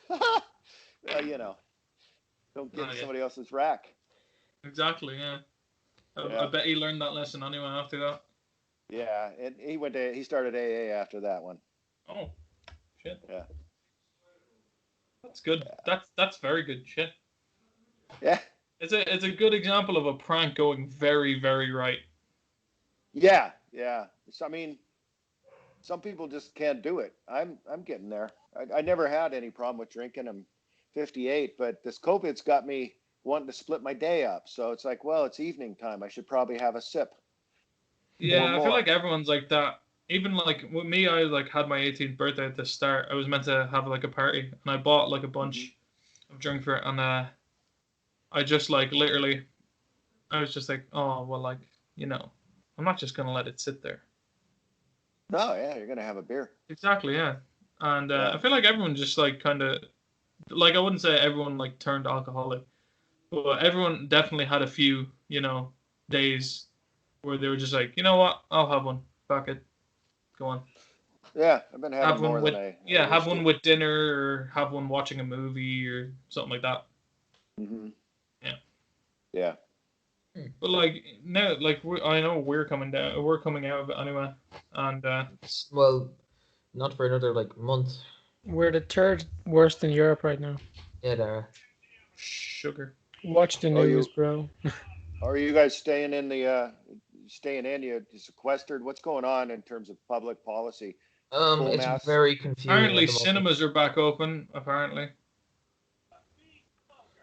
Well, don't get in somebody else's rack. Exactly. Yeah. I bet he learned that lesson anyway after that. Yeah, and he started AA after that one. Oh. Shit. Yeah. That's good. That's very good shit. Yeah. It's a good example of a prank going very, very right. Yeah. So, I mean, some people just can't do it. I'm getting there. I never had any problem with drinking. I'm 58, but this COVID's got me wanting to split my day up. So it's like, well, it's evening time. I should probably have a sip. Yeah, I feel more. like everyone's like that. Even like with me, I like had my 18th birthday at the start. I was meant to have like a party, and I bought like a bunch of drink for it, and I just like literally, I was just like, oh well, like I'm not just gonna let it sit there. No, yeah, you're gonna have a beer. Exactly, yeah. And Yeah. I feel like everyone just like kind of, like I wouldn't say everyone like turned alcoholic, but everyone definitely had a few, days where they were just like, you know what, I'll have one. Fuck it, go on. Yeah, I've been having Have one more with than I have used one to. with dinner, or have one watching a movie or something like that. Mm-hmm. Yeah. Yeah. But like now, like I know we're coming out of it anyway, and Well, not for another like month. We're the third worst in Europe right now. Yeah, there. sugar. Watch the Oh, news, bro. are you guys staying in the staying in? You sequestered? What's going on in terms of public policy? Full It's mass? very confusing at Apparently, the moment. cinemas are back open. Apparently.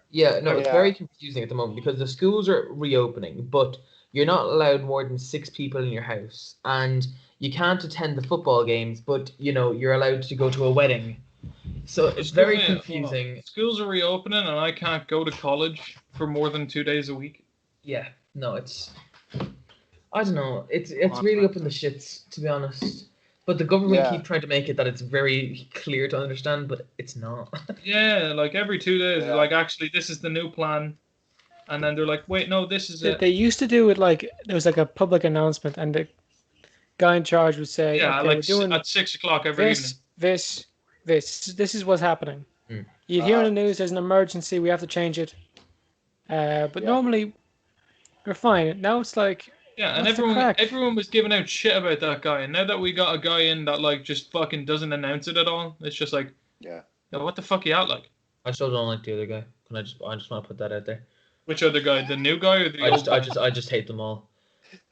Yeah, no, it's Yeah. very confusing at the moment because the schools are reopening, but you're not allowed more than 6 people in your house, and you can't attend the football games, but you're allowed to go to a wedding. So it's very confusing. Schools are reopening, and I can't go to college for more than 2 days a week. Yeah, no, I don't know. It's really up in the shits, to be honest. But the government keep trying to make it that it's very clear to understand, but it's not. Yeah, like every 2 days, Yeah. like actually this is the new plan, and then they're like, wait, no, this is it. They used to do it like there was like a public announcement, and the guy in charge would say, Yeah, "Okay, like we're doing at 6 o'clock every evening. this. This is what's happening." Mm. You'd hear in the news, "There's an emergency. We have to change it." But normally, we're fine. Now it's like, Yeah, and what's the crack? everyone was giving out shit about that guy, and now that we got a guy in that like just fucking doesn't announce it at all, it's just like, Yeah. yo, what the fuck you out like? I still don't like the other guy. I just want to put that out there. Which other guy? The new guy or the old guy? I just hate them all.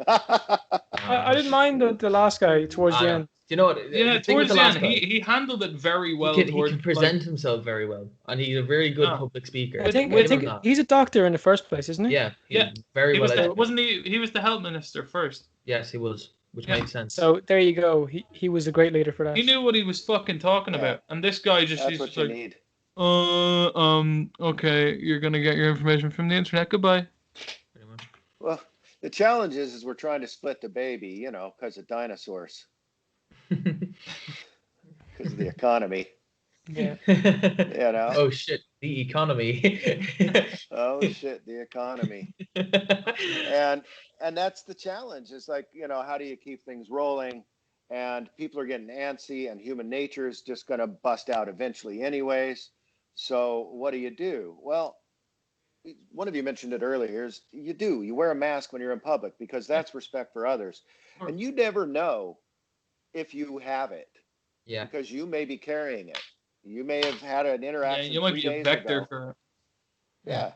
I didn't mind the last guy towards the end. Do you know what? Yeah, thing with towards the end, last guy, he handled it very well. he can present himself very well, and he's a very good public speaker. I think that. he's a doctor in the first place, isn't he? Yeah, Yeah. very He well. was wasn't he? He was the health minister first. Yes, he was, which makes sense. So there you go. He was a great leader for that. He knew what he was fucking talking about, and this guy just That's he's what just you like, need. okay, you're gonna get your information from the internet. Goodbye. Pretty much. Well, the challenge is we're trying to split the baby, because of dinosaurs, because of the economy. Yeah. Oh shit, the economy. Oh shit, the economy. And that's the challenge. It's like, how do you keep things rolling? And people are getting antsy, and human nature is just going to bust out eventually anyways. So what do? Well, one of you mentioned it earlier, is you wear a mask when you're in public, because that's respect for others. And you never know if you have it. Yeah. Because you may be carrying it. You may have had an interaction. Yeah, you might be a vector for it. Yeah.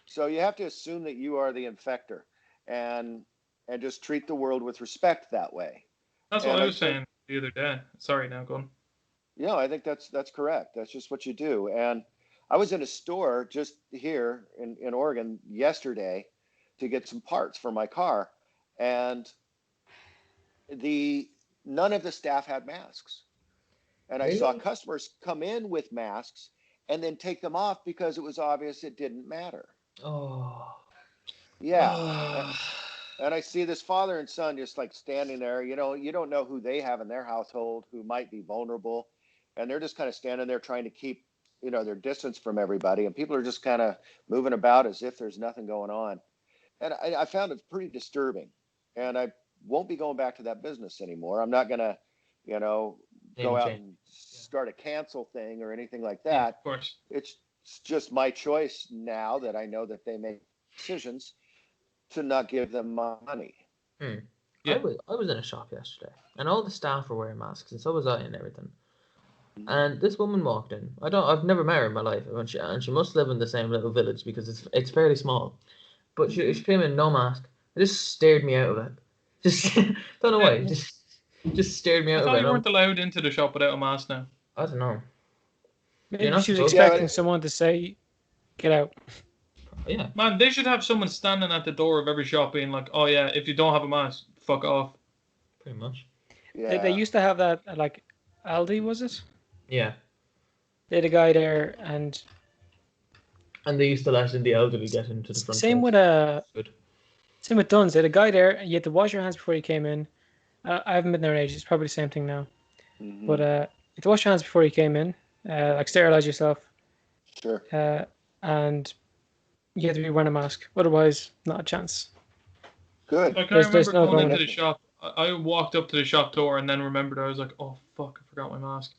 So you have to assume that you are the infector, and just treat the world with respect that way. That's what I was saying the other day. Sorry, now go on. Yeah, I think that's correct. That's just what you do. And I was in a store just here in Oregon yesterday to get some parts for my car, and none of the staff had masks. And I saw customers come in with masks and then take them off because it was obvious it didn't matter. Oh. Yeah. And I see this father and son just like standing there. You don't know who they have in their household who might be vulnerable. And they're just kind of standing there trying to keep, their distance from everybody. And people are just kind of moving about as if there's nothing going on. And I found it pretty disturbing. And I won't be going back to that business anymore. I'm not going to, go out and start a cancel thing or anything like that. Yeah, of course. It's just my choice now that I know that they make decisions to not give them money. Yeah. I was in a shop yesterday, and all the staff were wearing masks, and so was I and everything. And this woman walked in. I've never met her in my life, and she must live in the same little village because it's fairly small. But she came in no mask. It just stared me out of it. Just don't know why. Just stared me I out of thought it. you weren't allowed into the shop without a mask now. I don't know. Maybe not she was supposed to. expecting Yeah, someone to say, "Get out." Yeah. Man, they should have someone standing at the door of every shop being like, "Oh yeah, if you don't have a mask, fuck off." Pretty much. Yeah. They used to have that at, like, Aldi, was it? Yeah. They had a guy there, and And they used to let in the elderly get into the front. same desk. with Good. same with Dunn's. They had a guy there, and you had to wash your hands before you came in. I haven't been there in ages. It's probably the same thing now. Mhm. But you had to wash your hands before you came in, like sterilize yourself, Sure. and you had to be wearing a mask. Otherwise, not a chance. Good. Like I There's remember no going going into up. the shop. I walked up to the shop door and then remembered I was like, "Oh fuck, I forgot my mask."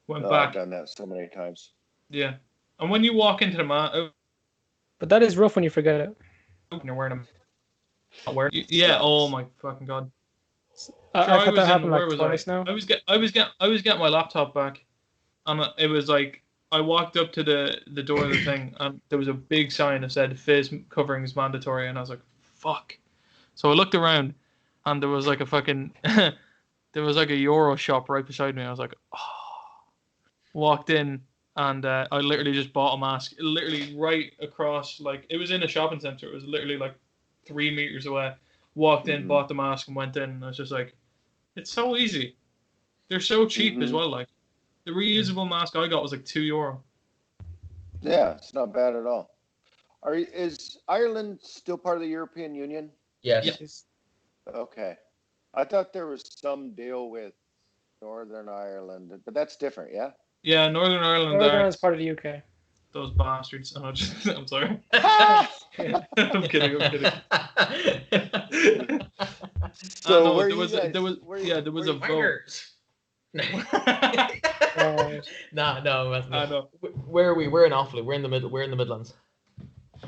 Went Oh, I've back. done that so many times. Yeah. And when you walk into the mask, But that is rough when you forget it. and you're wearing a yeah. Oh my fucking god. Sure, I've I had was that happen in. Where like was twice I? now. I was getting my laptop back, and it was like I walked up to the door of the thing, and there was a big sign that said "face covering is mandatory," and I was like, "Fuck." So I looked around, and there was like a fucking there was like a Euro shop right beside me. I was like, oh. Walked in, and I literally just bought a mask. Literally right across, like it was in a shopping center. It was literally like 3 meters away. Walked in, bought the mask, and went in. And I was just like, it's so easy. They're so cheap as well. Like the reusable mask I got was like €2. Yeah, it's not bad at all. Is Ireland still part of the European Union? Yes. Yeah. Okay. I thought there was some deal with Northern Ireland, but that's different, yeah? Yeah, Northern Ireland Northern are Ireland's part of the UK. those bastards. Oh, I'm sorry. I'm kidding. So no, where there you was guys, there was where yeah there was a vote. Wires. No, that's I not. know. Where are we? We're in Offaly. We're in the middle. We're in the Midlands.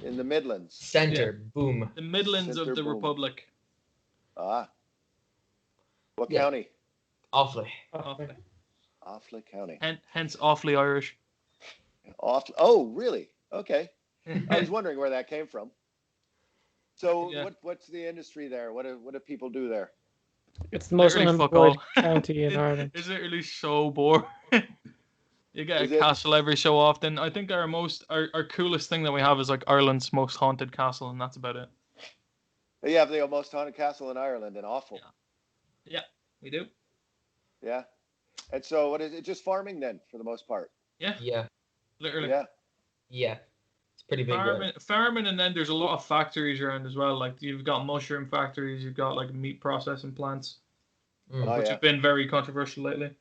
in the Midlands? Center. Boom. The Midlands Center of the boom. Republic. Ah. What Yeah. county? Offaly. Offaly. Offaly County. Hence awfully Irish. Oh, really? Okay. I was wondering where that came from. So Yeah. what's the industry there? What do people do there? It's the most Literally fuck unemployed all. county in Ireland. It's literally so boring. You get Is a it? castle every so often. I think our coolest thing that we have is like Ireland's most haunted castle, and that's about it. You have the most haunted castle in Ireland in Awful. Yeah, we do. Yeah. And so what is it? Just farming then, for the most part? Yeah, Yeah. literally. Yeah. It's pretty big. Farming, and then there's a lot of factories around as well. Like you've got mushroom factories, you've got like meat processing plants, Oh, which yeah. have been very controversial lately.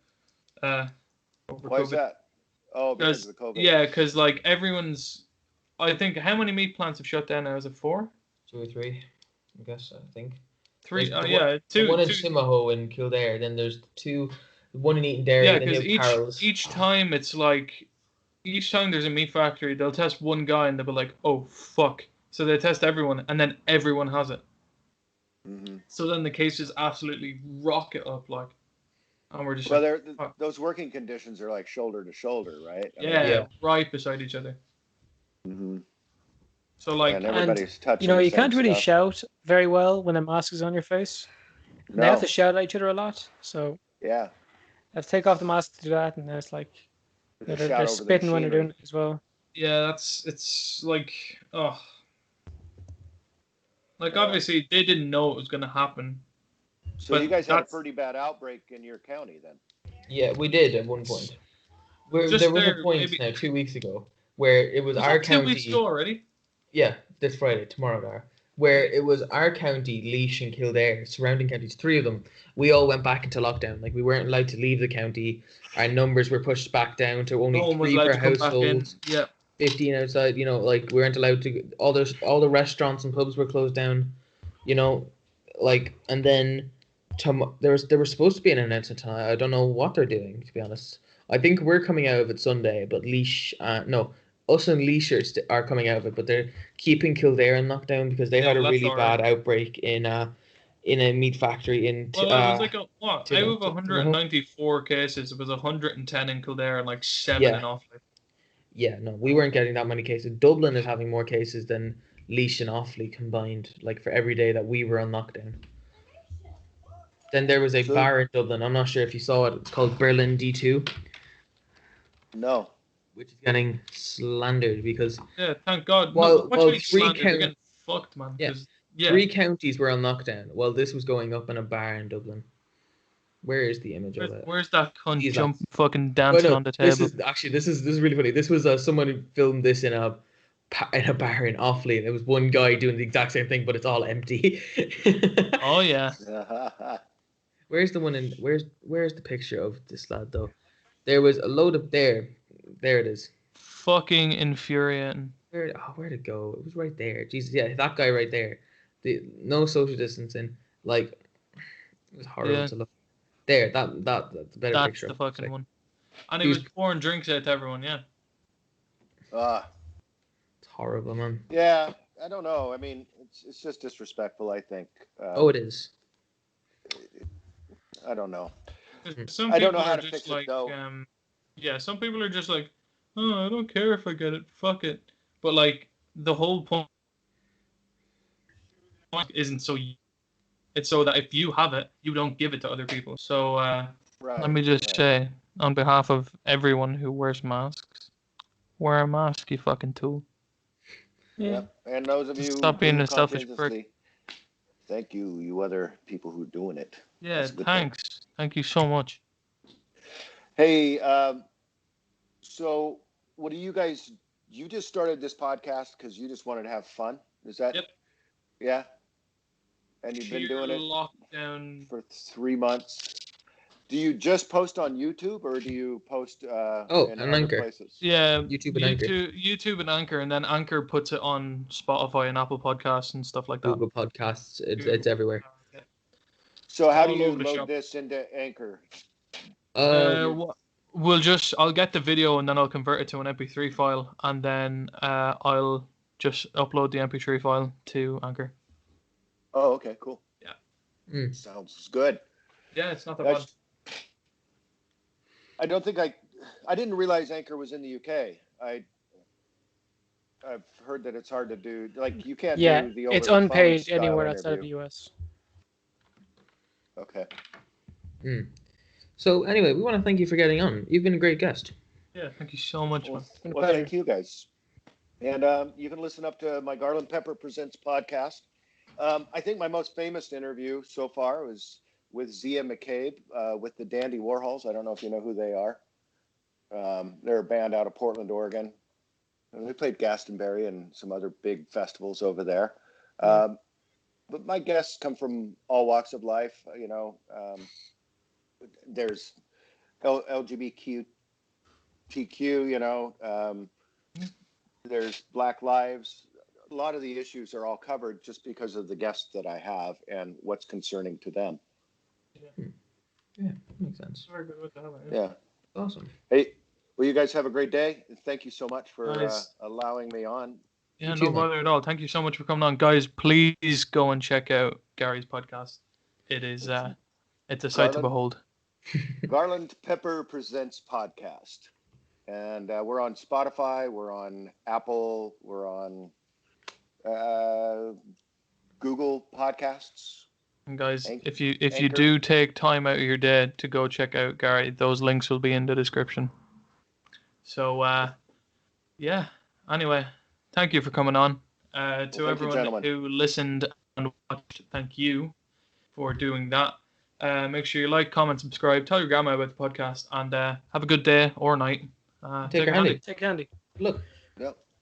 Over Why is COVID. that? Oh, because of the COVID. Yeah, because like everyone's. I think how many meat plants have shut down now? Is it 4? 2 or 3, I guess. I think 3? There's Yeah, 2. The one in 2. Timahoe in Kildare. Then there's 2. One in Eaton Dairy. Yeah, then you because have Carroll's. each time it's like, each time there's a meat factory, they'll test one guy and they'll be like, oh fuck. So they test everyone, and then everyone has it. Mm-hmm. So then the cases absolutely rocket up, like, and we're just Well, like, those working conditions are like shoulder to shoulder, right? I mean, yeah, right beside each other. Mm-hmm. So like, And everybody's touching. You know, the you same can't really stuff. shout very well when a mask is on your face. No. They have to shout at each other a lot, so Yeah. they have to take off the mask to do that, and then it's like They they're shout over the spitting when they're machinery. doing it as well. yeah, it's like, oh, like Yeah. obviously they didn't know it was gonna happen. So But you guys had a that's- pretty bad outbreak in your county then. Yeah, we did at one point. Just There was there, a point maybe- now 2 weeks ago where it was Was our that 2 county. weeks ago already? Yeah, this Friday, tomorrow there. Where it was our county, Laois and Kildare, surrounding counties, 3 of them. We all went back into lockdown. Like we weren't allowed to leave the county. Our numbers were pushed back down to only No one was 3 allowed per to come back in. household. Yeah. 15 outside. You know, like we weren't allowed to. All the restaurants and pubs were closed down. You know, like and then there were supposed to be an announcement tonight. I don't know what they're doing, to be honest. I think we're coming out of it Sunday, but Laois, us and Laois are coming out of it, but they're keeping Kildare in lockdown because they Yeah, had a well, that's really alright. bad outbreak in in a meat factory in. Well, it was like Two out of months. 194 cases, it was 110 in Kildare and like 7 Yeah. in Offaly. Yeah, no, we weren't getting that many cases. Dublin is having more cases than Laois and Offaly combined, like for every day that we were on lockdown. Then there was a bar in Dublin. I'm not sure if you saw it. It's called Berlin D2. No. Which is getting slandered because Yeah, thank God. Well, what do you mean slandered? They're count- getting fucked, man. Yeah. 'Cause, yeah. 3 counties were on lockdown. Well, this was going up in a bar in Dublin. Where is the image of it? Where's that cunt These jump lads. fucking dancing on the table? This is really funny. This was someone who filmed this in a bar in Offaly, and it was one guy doing the exact same thing, but it's all empty. Oh yeah. Where's the one in? Where's the picture of this lad though? There was a load of there. There it is. Fucking infuriating. Where'd it go? It was right there. Jesus, yeah, that guy right there. No social distancing. Like, it was horrible to look. There, that's a better picture. That's the fucking one. And he was pouring drinks out to everyone. Yeah. It's horrible, man. Yeah, I don't know. I mean, it's just disrespectful, I think. It is. I don't know. Some I don't know people how are to just fix like, it, though. yeah, some people are just like, oh, I don't care if I get it. Fuck it. But like, the whole point isn't so. It's so that if you have it, you don't give it to other people. So let me just say, on behalf of everyone who wears masks, wear a mask, you fucking tool. Yeah. And those of you Stop being a selfish prick. Thank you, you other people who are doing it. Yeah, thanks. Thank you so much. Hey, so what do you guys? You just started this podcast because you just wanted to have fun. Is that? Yep. Yeah. And you've been doing it lockdown for 3 months. Do you just post on YouTube or do you post in other Anchor places? Yeah, YouTube and Anchor. YouTube and Anchor, and then Anchor puts it on Spotify and Apple Podcasts and stuff like that. Google Podcasts. It's everywhere. Yeah. So how All do you over the load shop. this into Anchor? I'll get the video and then I'll convert it to an MP3 file, and then I'll just upload the MP3 file to Anchor. Oh, okay, cool. Yeah. Sounds good. Yeah, it's not that bad. I don't think I didn't realize Anchor was in the UK. I've heard that it's hard to do. Like you can't do the over it's the phone unpaid style anywhere outside of interview. the US. Okay. So anyway, we want to thank you for getting on. You've been a great guest. Yeah, thank you so much, man. Well, thank you guys. And you can listen up to my Garland Pepper Presents podcast. I think my most famous interview so far was with Zia McCabe with the Dandy Warhols. I don't know if you know who they are. They're a band out of Portland, Oregon. And they played Glastonbury and some other big festivals over there. But my guests come from all walks of life. You know, there's LGBTQ, you know, there's Black Lives. A lot of the issues are all covered just because of the guests that I have and what's concerning to them. Yeah, makes sense. Very good with that. Yeah. Awesome. Hey, well, you guys have a great day. Thank you so much for Nice. allowing me on. Yeah, too, no man. bother at all. Thank you so much for coming on, guys. Please go and check out Gary's podcast. It is it's a sight to behold. Garland Pepper Presents podcast. And we're on Spotify, we're on Apple, we're on Google Podcasts. And guys, Anchor. if you do take time out of your day to go check out Gary, those links will be in the description. So yeah. Anyway, thank you for coming on. To everyone who listened and watched, thank you for doing that. Make sure you like, comment, subscribe, tell your grandma about the podcast, and have a good day or night. Take care handy. Take it handy. Look. Yep.